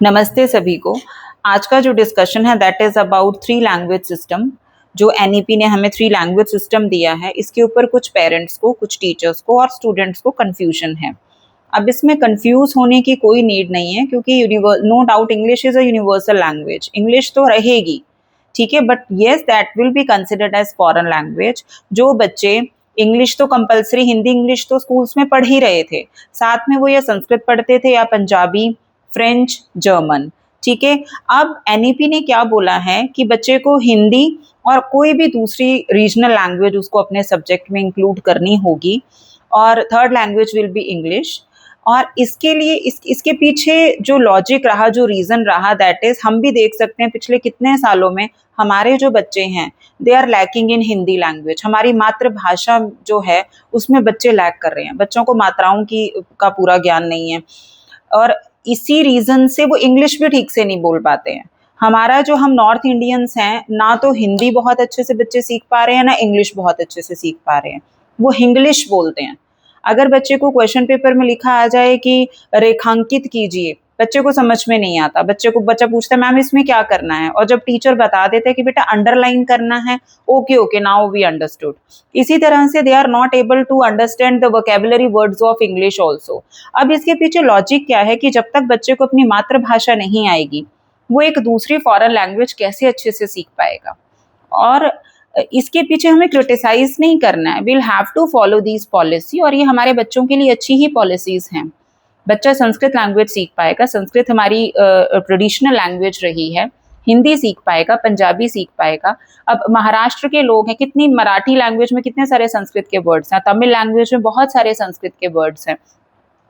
नमस्ते सभी को। आज का जो डिस्कशन है that is about three language system. जो एनईपी ने हमें थ्री लैंग्वेज सिस्टम दिया है, इसके ऊपर कुछ पेरेंट्स को, कुछ टीचर्स को और स्टूडेंट्स को कंफ्यूजन है। अब इसमें कंफ्यूज होने की कोई नीड नहीं है, क्योंकि no doubt English is a universal language. English तो रहेगी, ठीक है, but yes that will be considered as foreign language. जो बच्चे इंग्लिश तो कंपलसरी, हिंदी इंग्लिश तो स्कूल्स में पढ़ ही रहे थे, साथ में वो या संस्कृत पढ़ते थे या पंजाबी, फ्रेंच, जर्मन, ठीक है। अब एनईपी ने क्या बोला है कि बच्चे को हिंदी और कोई भी दूसरी रीजनल लैंग्वेज उसको अपने सब्जेक्ट में इंक्लूड करनी होगी, और third language will be English. और इसके लिए इसके पीछे जो लॉजिक रहा, जो रीजन रहा, दैट इज हम भी देख सकते हैं पिछले कितने सालों में हमारे जो बच्चे हैं they are lacking in Hindi language. हमारी मातृभाषा जो है उसमें बच्चे लैक कर रहे हैं, बच्चों को मात्राओं की का पूरा ज्ञान नहीं है, और इसी रीजन से वो इंग्लिश भी ठीक से नहीं बोल पाते हैं। हमारा जो हम नॉर्थ इंडियंस हैं, ना तो हिंदी बहुत अच्छे से बच्चे सीख पा रहे हैं, ना इंग्लिश बहुत अच्छे से सीख पा रहे हैं, वो हिंग्लिश बोलते हैं। अगर बच्चे को क्वेश्चन पेपर में लिखा आ जाए कि रेखांकित कीजिए, बच्चे को समझ में नहीं आता। बच्चा पूछता है मैम इसमें क्या करना है, और जब टीचर बता देते हैं कि बेटा अंडरलाइन करना है, okay okay now we understood. इसी तरह से they are not able to understand the vocabulary words of English also. अब इसके पीछे लॉजिक क्या है कि जब तक बच्चे को अपनी मातृभाषा नहीं आएगी, वो एक दूसरी फॉरेन लैंग्वेज कैसे अच्छे से सीख पाएगा। और इसके पीछे हमें क्रिटिसाइज नहीं करना है, will have to follow these policy, और ये हमारे बच्चों के लिए अच्छी ही पॉलिसीज हैं। बच्चा संस्कृत लैंग्वेज सीख पाएगा, संस्कृत हमारी ट्रेडिशनल लैंग्वेज रही है, हिंदी सीख पाएगा, पंजाबी सीख पाएगा। अब महाराष्ट्र के लोग हैं, कितनी मराठी लैंग्वेज में कितने सारे संस्कृत के वर्ड्स हैं, तमिल लैंग्वेज में बहुत सारे संस्कृत के वर्ड्स हैं।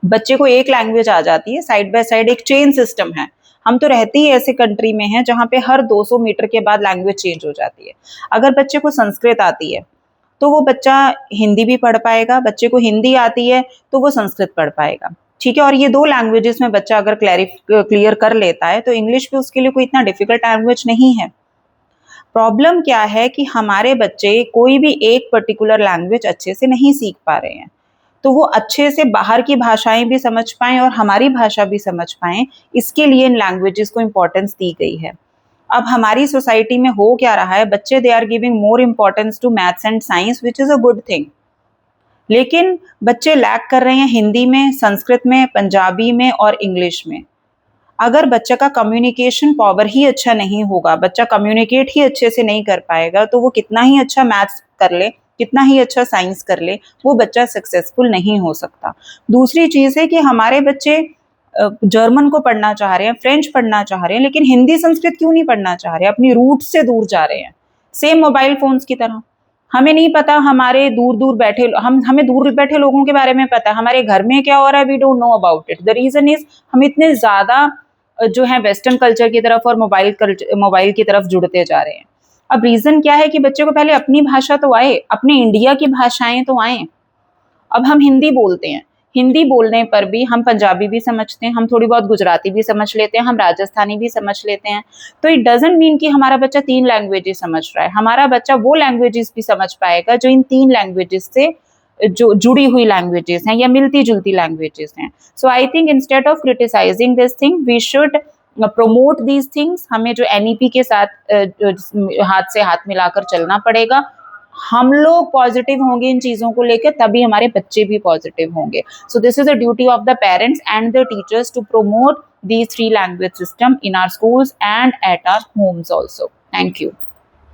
बच्चे को एक लैंग्वेज आ जाती है, साइड बाय साइड एक चेन सिस्टम है। हम तो रहते ही ऐसे कंट्री में हैं जहाँ पे हर 200 मीटर के बाद लैंग्वेज चेंज हो जाती है। अगर बच्चे को संस्कृत आती है तो वो बच्चा हिंदी भी पढ़ पाएगा, बच्चे को हिंदी आती है तो वो संस्कृत पढ़ पाएगा, ठीक है। और ये दो लैंग्वेजेस में बच्चा अगर क्लियर कर लेता है तो इंग्लिश भी उसके लिए कोई इतना डिफिकल्ट लैंग्वेज नहीं है। प्रॉब्लम क्या है कि हमारे बच्चे कोई भी एक पर्टिकुलर लैंग्वेज अच्छे से नहीं सीख पा रहे हैं, तो वो अच्छे से बाहर की भाषाएं भी समझ पाएं और हमारी भाषा भी समझ पाएं, इसके लिए इन लैंग्वेजेस को इम्पोर्टेंस दी गई है। अब हमारी सोसाइटी में हो क्या रहा है, बच्चे they are giving more importance to maths and science, which is a good thing, लेकिन बच्चे लैक कर रहे हैं हिंदी में, संस्कृत में, पंजाबी में और इंग्लिश में। अगर बच्चे का कम्युनिकेशन पावर ही अच्छा नहीं होगा, बच्चा कम्युनिकेट ही अच्छे से नहीं कर पाएगा, तो वो कितना ही अच्छा मैथ्स कर ले, कितना ही अच्छा साइंस कर ले, वो बच्चा सक्सेसफुल नहीं हो सकता। दूसरी चीज़ है कि हमारे बच्चे जर्मन को पढ़ना चाह रहे हैं, फ्रेंच पढ़ना चाह रहे हैं, लेकिन हिंदी संस्कृत क्यों नहीं पढ़ना चाह रहे, अपनी रूट से दूर जा रहे हैं। सेम मोबाइल फोन्स की तरह हमें नहीं पता, हमारे दूर दूर बैठे हमें दूर बैठे लोगों के बारे में पता है, हमारे घर में क्या हो रहा है we don't know about it. The reason is हम इतने ज्यादा जो है वेस्टर्न कल्चर की तरफ और मोबाइल की तरफ जुड़ते जा रहे हैं। अब रीजन क्या है कि बच्चे को पहले अपनी भाषा तो आए, अपने इंडिया की भाषाएं तो आए। अब हम हिंदी बोलते हैं, हिंदी बोलने पर भी हम पंजाबी भी समझते हैं, हम थोड़ी बहुत गुजराती भी समझ लेते हैं, हम राजस्थानी भी समझ लेते हैं। तो इट डजंट मीन कि हमारा बच्चा 3 लैंग्वेजेस समझ रहा है। हमारा बच्चा वो लैंग्वेजेस भी समझ पाएगा जो इन 3 लैंग्वेजेस से जो जुड़ी हुई लैंग्वेजेस हैं या मिलती जुलती लैंग्वेजेस हैं। So I think instead of criticising this thing we should promote these things. हमें जो एनईपी के साथ हाथ से हाथ मिलाकर चलना पड़ेगा। हम लोग पॉजिटिव होंगे इन चीजों को लेकर, तभी हमारे बच्चे भी पॉजिटिव होंगे। So this is the duty of the parents and the teachers to promote these 3 language system in our schools and at our homes also. Thank you.